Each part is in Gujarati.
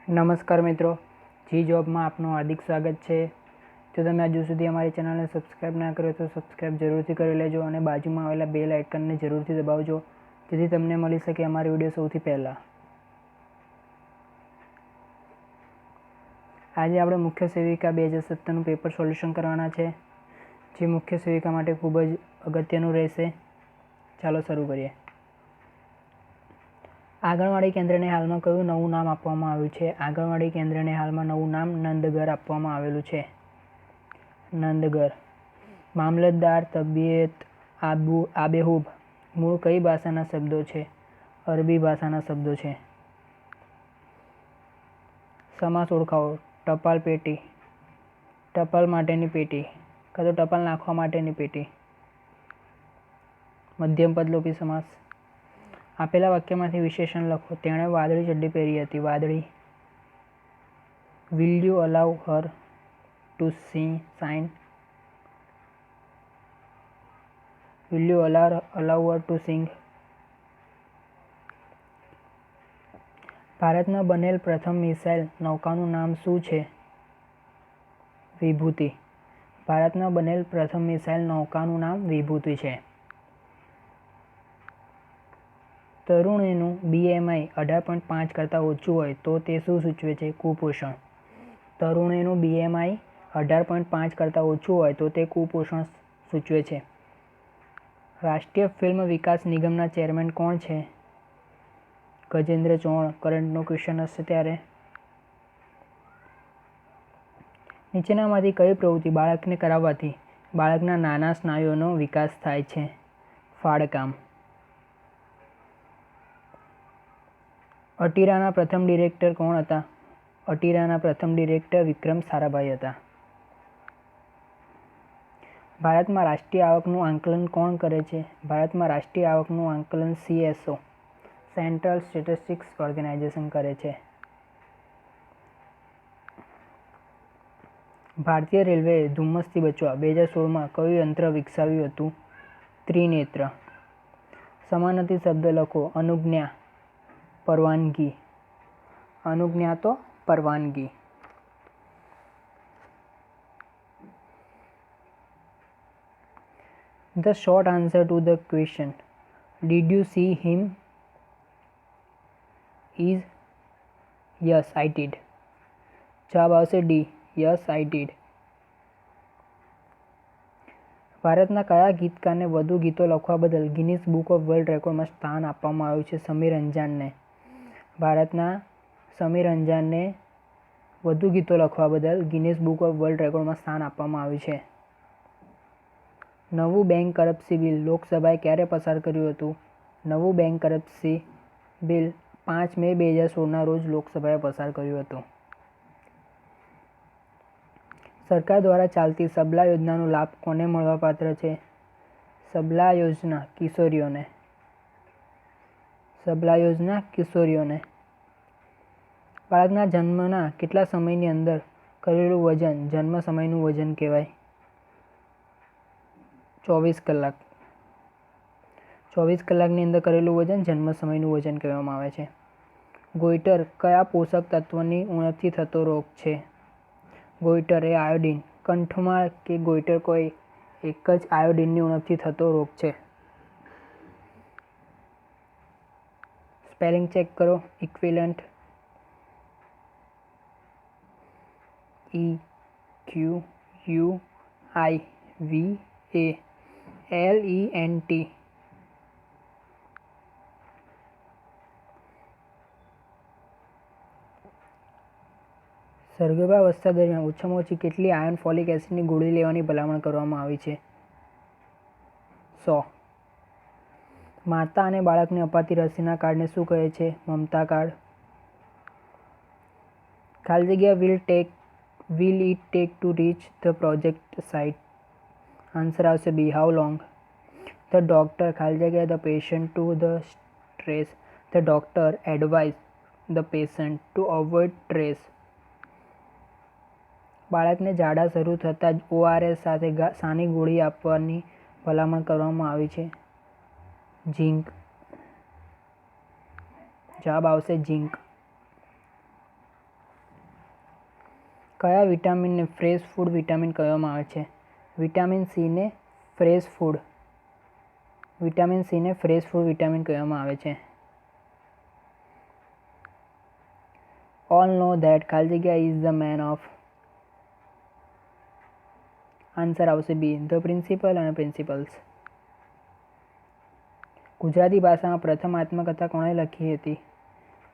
નમસ્કાર મિત્રો, જી જોબમાં આપનું હાર્દિક સ્વાગત છે। જો તમે હજુ સુધી અમારી ચેનલને સબસ્ક્રાઇબ ના કર્યો તો સબસ્ક્રાઇબ જરૂરથી કરી લેજો અને બાજુમાં આવેલા બેલ આઇકનને જરૂરથી દબાવજો, જેથી તમને મળી શકે અમારી વિડીયો સૌથી પહેલાં। આજે આપણે મુખ્ય સેવિકા 2017નું પેપર સોલ્યુશન કરવાના છે, જે મુખ્ય સેવિકા માટે ખૂબ જ અગત્યનું રહેશે। ચાલો શરૂ કરીએ। આંગણવાડી કેન્દ્રને હાલમાં કયું નવું નામ આપવામાં આવ્યું છે? આંગણવાડી કેન્દ્રને હાલમાં નવું નામ નંદઘર આપવામાં આવેલું છે। નંદઘર। મામલતદાર, તબિયત, આબેહૂબ મૂળ કઈ ભાષાના શબ્દો છે? અરબી ભાષાના શબ્દો છે। સમાસ ઓળખાવો। ટપાલ પેટી, ટપાલ માટેની પેટી કાં તો ટપાલ નાખવા માટેની પેટી। મધ્યમપદ લોપી સમાસ। આપેલા વાક્યમાંથી વિશેષણ લખો। તેણે વાદળી ચડ્ડી પહેરી હતી। વાદળી। Will you allow her to sign? Will you allow her to sing? ભારતમાં બનેલ પ્રથમ મિસાઇલ નૌકાનું નામ શું છે? વિભૂતિ। ભારતમાં બનેલ પ્રથમ મિસાઇલ નૌકાનું નામ વિભૂતિ છે। તરુણીનું BMI 18.5 કરતાં ઓછું હોય તો તે શું સૂચવે છે? કુપોષણ। તરુણીનું BMI 18.5 કરતાં ઓછું હોય તો તે કુપોષણ સૂચવે છે। રાષ્ટ્રીય ફિલ્મ વિકાસ નિગમના ચેરમેન કોણ છે? ગજેન્દ્ર ચૌહાણ। કરંટનો ક્વેશ્ચન હશે ત્યારે। નીચેનામાંથી કઈ પ્રવૃત્તિ બાળકને કરાવવાથી બાળકના નાના સ્નાયુઓનો વિકાસ થાય છે? ફાડકામ। અટીરાના પ્રથમ ડિરેક્ટર કોણ હતા? અટીરાના પ્રથમ ડિરેક્ટર વિક્રમ સારાભાઈ હતા। ભારતમાં રાષ્ટ્રીય આવકનું આંકલન કોણ કરે છે? ભારતમાં રાષ્ટ્રીય આવકનું આંકલન CSO સેન્ટ્રલ સ્ટેટિસ્ટિક્સ ઓર્ગેનાઇઝેશન કરે છે। ભારતીય રેલવેએ ધુમ્મસથી બચવા 2016માં કયું યંત્ર વિકસાવ્યું હતું? ત્રિનેત્ર। સમાનાર્થી શબ્દ લખો। અનુજ્ઞા, પરવાનગી। અનુજ્ઞા તો પરવાનગી। The short answer to the question, did you see him, is yes, I did. જવાબ આવશે D. Yes, I did. ભારતના કયા ગીતકારને વધુ ગીતો લખવા બદલ ગિનીસ બુક ઓફ વર્લ્ડ રેકોર્ડમાં સ્થાન આપવામાં આવ્યું છે? સમીર અંજાનને। ભારતના સમીર અંજાનને વધુ ગીતો લખવા બદલ ગિનીસ બુક ઓફ વર્લ્ડ રેકોર્ડમાં સ્થાન આપવામાં આવ્યું છે। નવું બેંક કરપ્સી બિલ લોકસભાએ ક્યારે પસાર કર્યું હતું? નવું બેંક કરપ્સી બિલ 5 મે 2016ના રોજ લોકસભાએ પસાર કર્યું હતું। સરકાર દ્વારા ચાલતી સબલા યોજનાનો લાભ કોને મળવાપાત્ર છે? સબલા યોજના કિશોરીઓને। સબલા યોજના કિશોરીઓને। બાળકના જન્મના કેટલા સમયની અંદર કરેલું વજન જન્મ સમયનું વજન કહેવાય? 24 કલાક। 24 કલાકની અંદર કરેલું વજન જન્મ સમયનું વજન કહેવામાં આવે છે। ગોઈટર કયા પોષક તત્વની ઉણપથી થતો રોગ છે? ગોઈટર એ આયોડિન। કંઠમાળ કે ગોઈટર કોઈ એક જ આયોડિનની ઉણપથી થતો રોગ છે। સ્પેલિંગ ચેક કરો। Equivalent EQUIVALENT। સગર્ભાવસ્થા દરમિયાન ઓછામાં ઓછી કેટલી આયર્ન ફોલિક એસિડની ગોળી લેવાની ભલામણ કરવામાં આવી છે? 100। માતા અને બાળકને અપાતી રસીના કાર્ડને શું કહે છે? મમતા કાર્ડ। ખાલી જગ્યા will it take to reach the project site? Answer આવશે B. How long? The doctor ખાલી જગ્યા the patient to the stress. The doctor advised the patient to avoid stress. બાળકને ઝાડા શરૂ થતાં જ ORS સાથે શાની ગોળી આપવાની ભલામણ કરવામાં આવી છે? ઝીંક। જવાબ આવશે ઝીંક। કયા વિટામિનને ફ્રેશ ફૂડ વિટામિન કહેવામાં આવે છે? વિટામિન સીને ફ્રેશ ફૂડ વિટામિન કહેવામાં આવે છે. ઓલ નો ધેટ ખાલી જગ્યા is the man of. Answer આવશે બી, ધ પ્રિન્સિપલ અને પ્રિન્સિપલ્સ. ગુજરાતી ભાષામાં પ્રથમ આત્મકથા કોણે લખી હતી?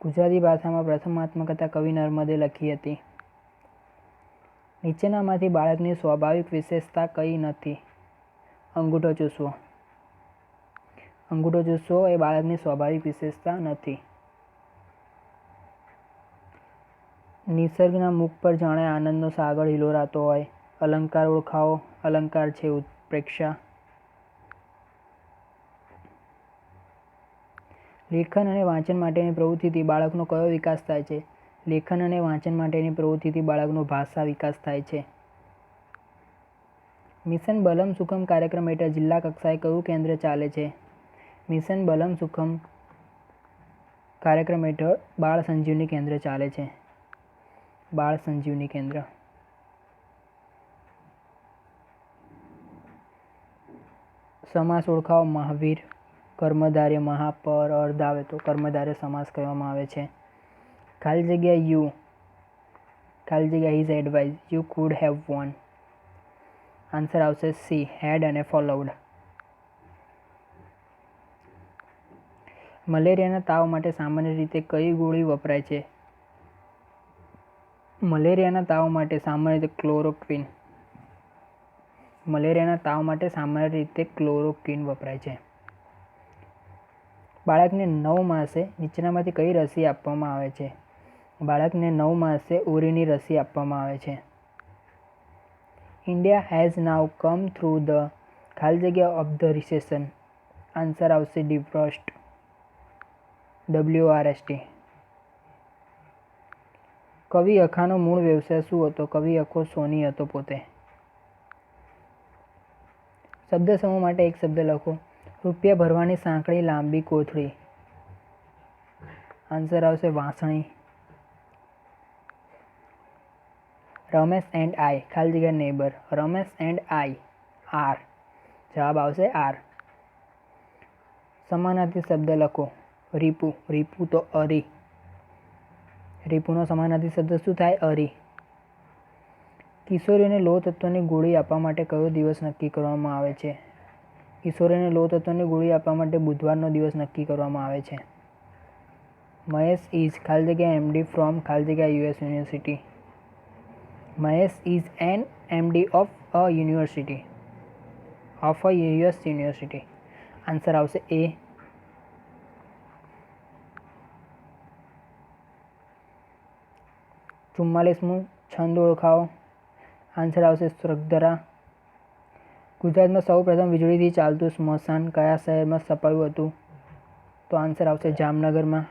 ગુજરાતી ભાષામાં પ્રથમ આત્મકથા કવિ નર્મદે લખી હતી. નીચેનામાંથી બાળકની સ્વાભાવિક વિશેષતા કઈ નથી? અંગૂઠો ચૂસવો. અંગૂઠો ચૂસવો એ બાળકની સ્વાભાવિક વિશેષતા નથી. નિસર્ગના મુખ પર જાણે આનંદનો સાગર હિલોરાતો હોય. અલંકાર ઓળખાવો. અલંકાર છે ઉત્પ્રેક્ષા. લેખન અને વાંચન માટેની પ્રવૃત્તિથી બાળકનો કયો વિકાસ થાય છે? લેખન અને વાંચન માટેની પ્રવૃત્તિથી બાળકનો ભાષા વિકાસ થાય છે. મિશન બલમ સુખમ કાર્યક્રમ હેઠળ જિલ્લા કક્ષાએ કયું કેન્દ્ર ચાલે છે? મિશન બલમ સુખમ કાર્યક્રમ હેઠળ બાળ સંજીવની કેન્દ્ર ચાલે છે. બાળ સંજીવની કેન્દ્ર. સમાસ ઓળખાવો. મહાવીર, કર્મધારય, મહાપર, અર્ધ આવે તો કર્મધારય સમાસ કહેવામાં આવે છે. ખાલી જગ્યા યુ, ખાલી જગ્યા his advice, you could have von. Answer આવશે સી, હેડ અને ફોલોવડ. મલેરિયાના તાવ માટે સામાન્ય રીતે કઈ ગોળી વપરાય છે? મલેરિયાના તાવ માટે સામાન્ય રીતે ક્લોરોક્વિન. મલેરિયાના તાવ માટે સામાન્ય રીતે ક્લોરોક્વિન વપરાય છે. બાળકને 9 માસે નીચેનામાંથી કઈ રસી આપવામાં આવે છે? બાળકને 9 માસે ઉરીની રસી આપવામાં આવે છે. India has now come through the ખાલી જગ્યા ઓફ ધ રિસેશન. આન્સર આવશે ડી, વર્સ્ટ. WRST. કવિ અખાનો મૂળ વ્યવસાય શું હતો? કવિ અખો સોની હતો પોતે. શબ્દ સમૂહ માટે એક શબ્દ લખો. રૂપિયા ભરવાની સાંકળી, લાંબી કોથળી. આન્સર આવશે વાંસળી. રમેશ એન્ડ આઈ ખાલી જગ્યા neighbour. Ramesh and I are. જવાબ આવશે આર. સમાનાર્થી શબ્દ લખો. રીપુ. રીપુ તો અરી. રીપુનો સમાનાર્થી શબ્દ શું થાય? અરી. કિશોરીઓને લોહ તત્વની ગોળી આપવા માટે કયો દિવસ નક્કી કરવામાં આવે છે? કિશોરીઓને લોહ તત્વની ગોળી આપવા માટે બુધવારનો દિવસ નક્કી કરવામાં આવે છે. મહેશ ઇઝ ખાલી જગ્યા MD ફ્રોમ ખાલી જગ્યા US university. Mahesh is an MD of a university. Of a US university. Answer આવશે એ. ચુમ્માલીસમું છંદ ઓળખાવો. આન્સર આવશે સ્વર્ગધરા. ગુજરાતમાં સૌ પ્રથમ વીજળીથી ચાલતું સ્મશાન કયા શહેરમાં સ્થપાયું હતું? તો આન્સર આવશે જામનગરમાં.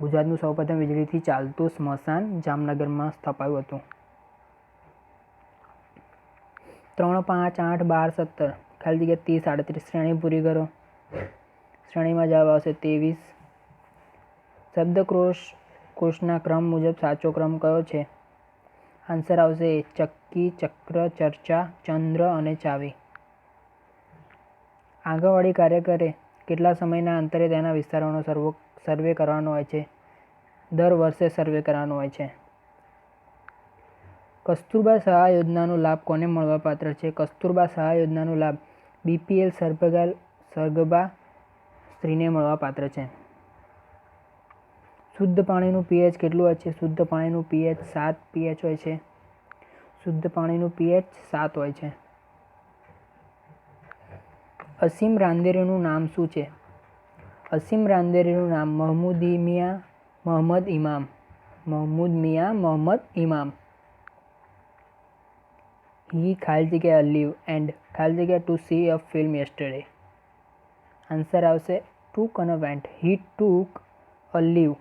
ગુજરાતનું સૌ પ્રથમ વીજળીથી ચાલતું સ્મશાન જામનગરમાં સ્થપાયું હતું. 3, 5, 8, 12, 17 ખાલી જગ્યા 30, 38 શ્રેણી પૂરી કરો. શ્રેણીમાં જવાબ આવશે 23. શબ્દકોશના ક્રમ મુજબ સાચો ક્રમ કયો છે? આન્સર આવશે ચક્કી, ચક્ર, ચર્ચા, ચંદ્ર અને ચાવી. આંગણવાડી કાર્યકરે કેટલા સમયના અંતરે તેના વિસ્તારોનો સર્વે કરવાનો હોય છે? દર વર્ષે સર્વે કરવાનો હોય છે. કસ્તુરબા સહાય યોજનાનો લાભ કોને મળવાપાત્ર છે? કસ્તુરબા સહાય યોજનાનો લાભ BPL સગર્ભા સ્ત્રીને મળવાપાત્ર છે. શુદ્ધ પાણીનું pH કેટલું હોય છે? શુદ્ધ પાણીનું pH 7 pH હોય છે. શુદ્ધ પાણીનું pH 7 હોય છે. અસીમ રાંદેરીનું નામ શું છે? અસીમ રાંદેરીનું નામ મહમૂદ મિયાં મોહમ્મદ ઇમામ. મહમૂદ મિયાં મોહમ્મદ ઇમામ. He ખાલી જગ્યા live and ખાલી જગ્યા to see a film yesterday. Answer આવશે took અને went. He took a leave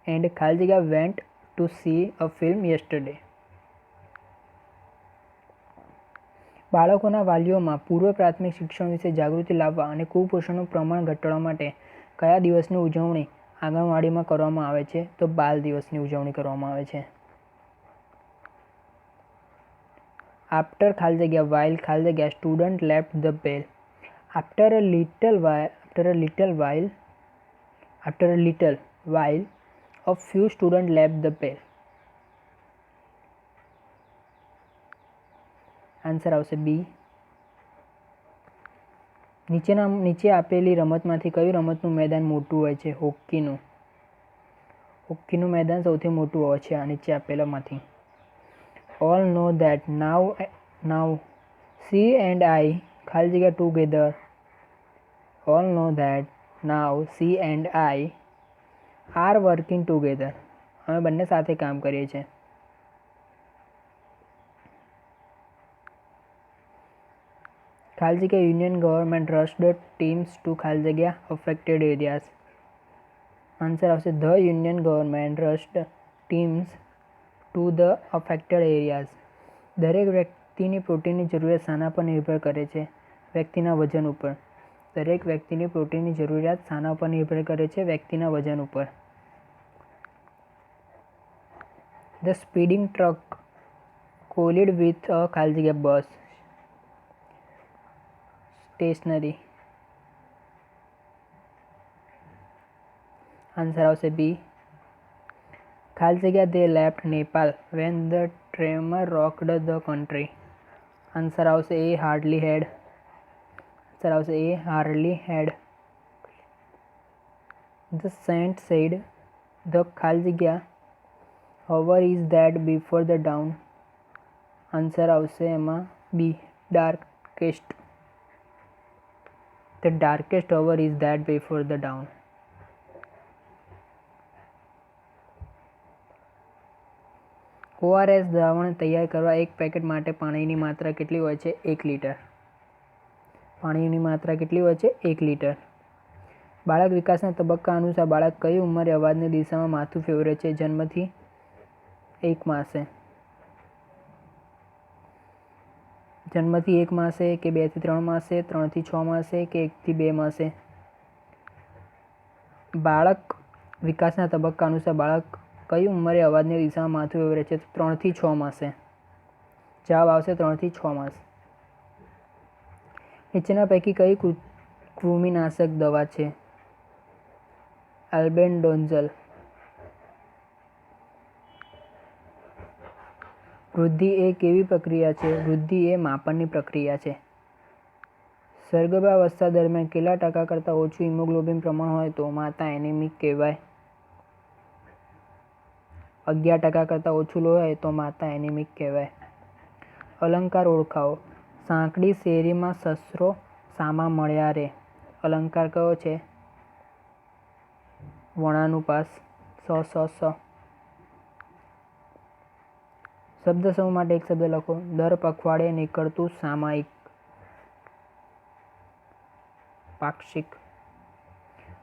and ખાલી જગ્યા went to see a film yesterday. બાળકોના વાલીઓમાં પૂર્વ પ્રાથમિક શિક્ષણ વિશે જાગૃતિ લાવવા અને કુપોષણનું પ્રમાણ ઘટાડવા માટે કયા દિવસની ઉજવણી આંગણવાડીમાં કરવામાં આવે છે? તો બાલ દિવસની ઉજવણી કરવામાં આવે છે. after ખાલી જગ્યા while ખાલી જગ્યા student left the bell. After a little while a few students left the bell. Answer આવશે બી. નીચે આપેલી રમતમાંથી કયું રમતનું મેદાન મોટું હોય છે? હોકીનું. હોકીનું મેદાન સૌથી મોટું હોય છે આ નીચે આપેલામાંથી. All know that now she and I ખાલી જગ્યા together. All know that now she and I are working together. અમે બંને સાથે કામ કરીએ છીએ. ખાલી જગ્યા union government rushed teams to ખાલી જગ્યા અફેક્ટેડ એરિયાઝ. આન્સર આવશે the union government rushed teams to the affected areas. દરેક વ્યક્તિની પ્રોટીનની જરૂરિયાત શાના પર નિર્ભર કરે છે? વ્યક્તિના વજન ઉપર. દરેક વ્યક્તિની પ્રોટીનની જરૂરિયાત શાના પર નિર્ભર કરે છે? વ્યક્તિના વજન ઉપર. The speeding truck collided with a ખાલી જગ્યા બસ. સ્ટેશનરી. આન્સર આવશે બી. ખાલી જગ્યા they left Nepal when the tremor rocked the country. Answer આવશે એ હાર્ડલી હેડ. આન્સર આવશે A hardly had. The saint said the ખાલી જગ્યા hour is that before the dawn. Answer આવશે એમાં બી darkest. The darkest hour is that before the dawn. ORS દ્રાવણ તૈયાર કરવા એક પેકેટ માટે પાણીની માત્રા કેટલી હોય છે? 1 લીટર. પાણીની માત્રા કેટલી હોય છે? 1 લીટર. બાળક વિકાસના તબક્કા અનુસાર બાળક કઈ ઉંમરે અવાજની દિશામાં માથું ફેરવે છે? જન્મથી 1 માસે. જન્મથી 1 માસે કે 2 થી 3 માસે, 3 થી 6 માસે કે 1 થી 2 માસે? બાળક વિકાસના તબક્કા અનુસાર બાળક કઈ ઉંમરે અવાજની દિશામાં માથું ફેરવે છે? 3 થી 6 માસે. જવાબ આવશે 3 થી 6 માસ. નીચેના પૈકી કઈ કૃમિનાશક દવા છે? આલ્બેન્ડોઝોલ. વૃદ્ધિ એ કેવી પ્રક્રિયા છે? વૃદ્ધિ એ માપનની પ્રક્રિયા છે. સર્ગર્ભાવસ્થા દરમિયાન કેટલા ટકા કરતાં ઓછું હિમોગ્લોબિન પ્રમાણ હોય તો માતા એનેમિક કહેવાય? 11% કરતાં ઓછું લોહી હોય તો માતા એનેમિક કહેવાય. અલંકાર ઓળખાવો. સાંકડી શેરીમાં સસરો સામા મળ્યા રે. અલંકાર કયો છે? વણાનુપ્રાસ. સ. શબ્દ સમૂહ માટે એક શબ્દ લખો. દર પખવાડિયે નીકળતું સામાયિક. પાક્ષિક.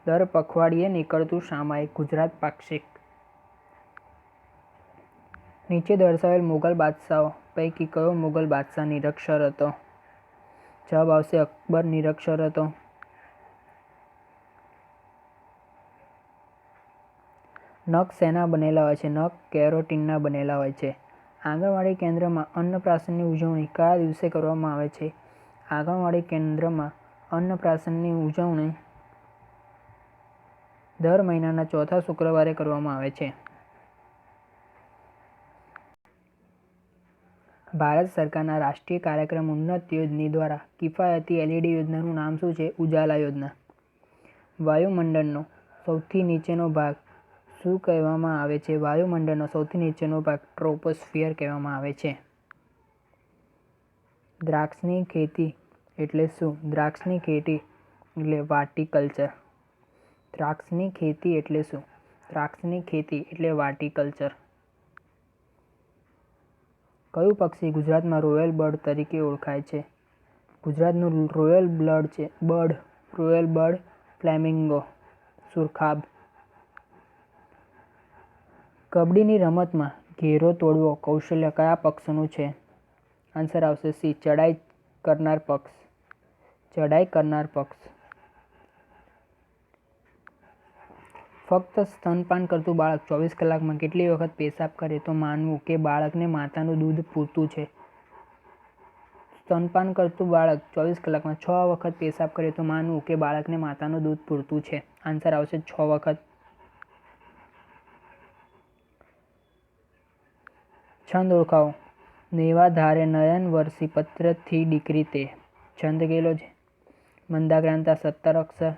દર પખવાડિયે નીકળતું સામાયિક. ગુજરાત પાક્ષિક. નીચે દર્શાવેલ મુગલ બાદશાહો પૈકી કયો મુગલ બાદશાહ નિરક્ષર હતો? જવાબ આવશે અકબર નિરક્ષર હતો. નખ શેના બનેલા હોય છે? નખ કેરોટીનના બનેલા હોય છે. આંગણવાડી કેન્દ્રમાં અન્નપ્રાશનની ઉજવણી કયા દિવસે કરવામાં આવે છે? આંગણવાડી કેન્દ્રમાં અન્નપ્રાશનની ઉજવણી દર મહિનાના ચોથા શુક્રવારે કરવામાં આવે છે. ભારત સરકારના રાષ્ટ્રીય કાર્યક્રમ ઉન્નત યોજના દ્વારા કિફાયતી એલઈડી યોજનાનું નામ શું છે? ઉજાલા યોજના. વાયુમંડળનો સૌથી નીચેનો ભાગ શું કહેવામાં આવે છે? વાયુમંડળનો સૌથી નીચેનો ભાગ ટ્રોપોસ્ફિયર કહેવામાં આવે છે. દ્રાક્ષની ખેતી એટલે શું? દ્રાક્ષની ખેતી એટલે વાર્ટિકલ્ચર. દ્રાક્ષની ખેતી એટલે શું? દ્રાક્ષની ખેતી એટલે વાર્ટિકલ્ચર. કયું પક્ષી ગુજરાતમાં રોયલ બર્ડ તરીકે ઓળખાય છે? ગુજરાતનું રોયલ બર્ડ ફ્લેમિંગો. સુરખાબ. કબડ્ડીની રમતમાં ઘેરો તોડવો કૌશલ્ય કયા પક્ષનું છે? આન્સર આવશે સી ચડાઈ કરનાર પક્ષ. ચડાઈ કરનાર પક્ષ. ફક્ત સ્તનપાન કરતું બાળક 24 કલાકમાં કેટલી વખત પેશાબ કરે તો માનવું કે બાળકને માતાનું દૂધ પૂરતું છે? સ્તનપાન કરતું બાળક 24 કલાકમાં 6 વખત પેશાબ કરે તો માનવું કે બાળકને માતાનું દૂધ પૂરતું છે. આન્સર આવશે 6 વખત. છંદ ઓળખાવો. નેવા ધારે નયન વર્ષી પત્રથી દીકરી તે. છંદ કેલો છે? મંદાક્રાંતા 17 અક્ષર.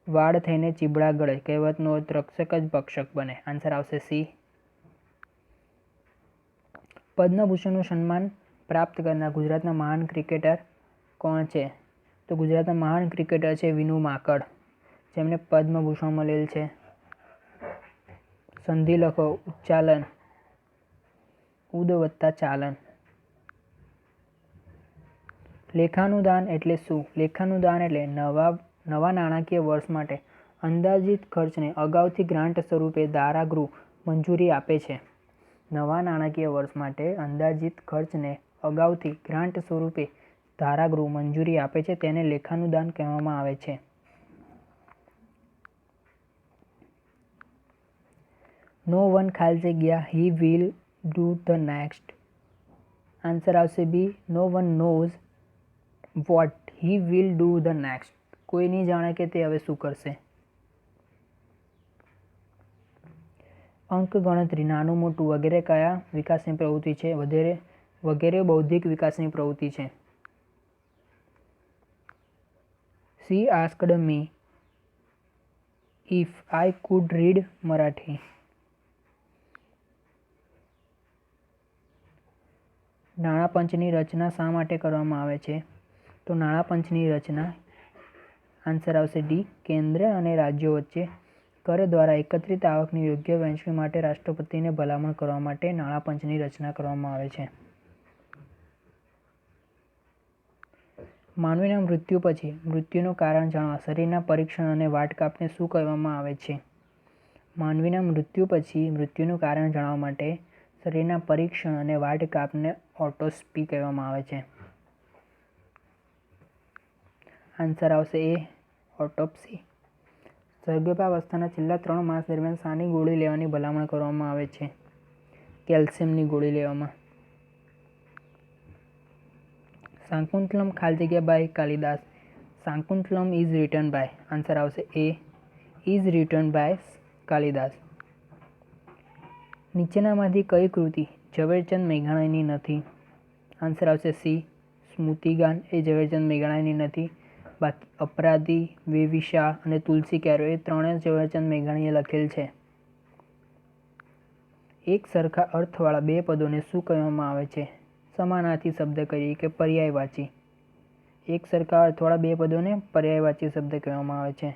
વાડ થઈને ચીબડા ગળે. કહેવતનો અર્થ રક્ષક જ ભક્ષક બને. આન્સર આવશે સી. પદ્મભૂષણનું સન્માન પ્રાપ્ત કરનાર ગુજરાતના મહાન ક્રિકેટર કોણ છે? તો ગુજરાતના મહાન ક્રિકેટર છે વિનુ માંકડ, જેમને પદ્મભૂષણ મળેલ છે. સંધિ લખો. ઉચ્ચાલન ઉદ વત્તા ચાલન. લેખાનુદાન એટલે શું? લેખાનુદાન એટલે નવા નાણાકીય વર્ષ માટે અંદાજિત ખર્ચને અગાઉથી ગ્રાન્ટ સ્વરૂપે ધારાગૃહ મંજૂરી આપે છે. નવા નાણાકીય વર્ષ માટે અંદાજિત ખર્ચને અગાઉથી ગ્રાન્ટ સ્વરૂપે ધારાગૃહ મંજૂરી આપે છે તેને લેખાનુદાન કહેવામાં આવે છે. નો વન ખાલી જગ્યા he will do the next. Answer આવશે B. No one knows what he will do the next. કોઈ નહીં જાણે કે તે હવે શું કરશે. અંક ગણતરી, નાનું મોટું વગેરે કયા વિકાસની પ્રવૃત્તિ છે? વગેરે બૌદ્ધિક વિકાસની પ્રવૃત્તિ છે. She asked me if I could read Marathi. નાણાં પંચની રચના શા માટે કરવામાં આવે છે? તો નાણાં પંચની રચના આન્સર આવશે ડી. કેન્દ્ર અને રાજ્યો વચ્ચે કર દ્વારા એકત્રિત આવકની યોગ્ય વહેંચણી માટે રાષ્ટ્રપતિને ભલામણ કરવા માટે નાણાં પંચની રચના કરવામાં આવે છે. માનવીના મૃત્યુ પછી મૃત્યુનું કારણ જાણવા શરીરના પરીક્ષણ અને વાટકાપને શું કહેવામાં આવે છે? માનવીના મૃત્યુ પછી મૃત્યુનું કારણ જાણવા માટે શરીરના પરીક્ષણ અને વાટકાપને ઓટોપ્સી કહેવામાં આવે છે. આન્સર આવશે એ. ઓટોપ્સી. સગર્ભાવસ્થાના છેલ્લા 3 માસ દરમિયાન શાની ગોળી લેવાની ભલામણ કરવામાં આવે છે? કેલ્શિયમની ગોળી લેવામાં. શાકુંતલમ ખાલી જગ્યા by Kalidasa. Shakuntalam is written by. Answer આવશે A. Is written by Kalidasa. નીચેનામાંથી કઈ કૃતિ ઝવેરચંદ મેઘાણીની નથી? આન્સર આવશે સી. સ્મૃતિગાન એ ઝવેરચંદ મેઘાણીની નથી. બાકી અપરાધી, વેવિશાળ અને તુલસી ક્યારો એ ત્રણે ઝવેરચંદ મેઘાણીએ લખેલ છે. એક સરખા અર્થવાળા બે પદોને શું કહેવામાં આવે છે? સમાનાર્થી શબ્દ કહીએ કે પર્યાયવાચી. એક સરખા અર્થવાળા બે પદોને પર્યાયવાચી શબ્દ કહેવામાં આવે છે.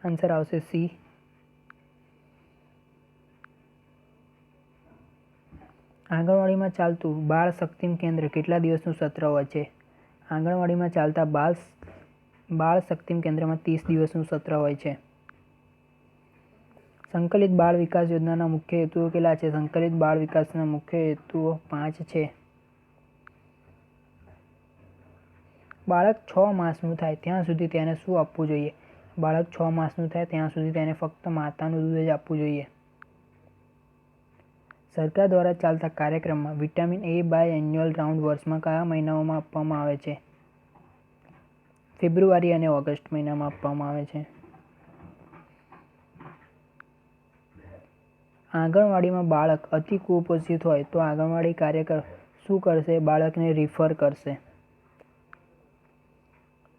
આન્સર આવશે સી. આંગણવાડીમાં ચાલતું બાળ શક્તિમ કેન્દ્ર કેટલા દિવસનું સત્ર હોય છે? આંગણવાડીમાં ચાલતા બાળ શક્તિમ કેન્દ્રમાં 30 દિવસનું સત્ર હોય છે. સંકલિત બાળ વિકાસ યોજનાના મુખ્ય હેતુઓ કેટલા છે? સંકલિત બાળ વિકાસના મુખ્ય હેતુઓ 5 છે. બાળક 6 માસનું થાય ત્યાં સુધી તેને શું આપવું જોઈએ? બાળક 6 માસનું થાય ત્યાં સુધી તેને ફક્ત માતાનું દૂધ જ આપવું જોઈએ. સરકાર દ્વારા ચાલતા કાર્યક્રમમાં વિટામિન એ બાયએન્યુઅલ રાઉન્ડ વર્ષમાં કયા મહિનાઓમાં આપવામાં આવે છે? ફેબ્રુઆરી અને ઓગસ્ટ મહિનામાં આપવામાં આવે છે. આંગણવાડીમાં બાળક અતિ કુપોષિત હોય તો આંગણવાડી કાર્યકર શું કરશે? બાળકને રિફર કરશે.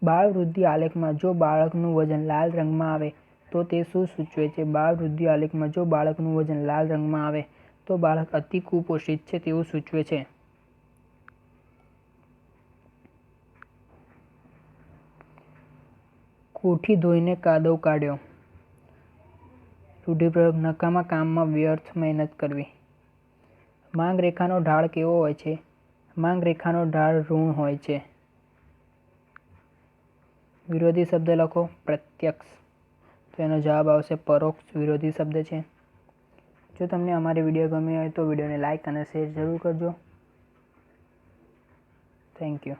બાળ વૃદ્ધિ આલેખમાં જો બાળકનું વજન લાલ રંગમાં આવે તો તે શું સૂચવે છે? બાળ વૃદ્ધિ આલેખમાં જો બાળકનું વજન લાલ રંગમાં આવે તો બાળક અતિ કુપોષિત છે તેવું સૂચવે છે. કોઠી ધોઈને કાદવ કાઢ્યો. રૂઢિપ્રયોગ નકામા કામમાં વ્યર્થ મહેનત કરવી. માંગ રેખાનો ઢાળ કેવો હોય છે? માંગ રેખાનો ઢાળ ઋણ હોય છે. વિરોધી શબ્દ લખો. પ્રત્યક્ષ. તો એનો જવાબ આવશે પરોક્ષ વિરોધી શબ્દ છે. જો તમને અમારી વિડીયો ગમી હોય તો વિડીયોને લાઇક અને શેર જરૂર કરજો. Thank you.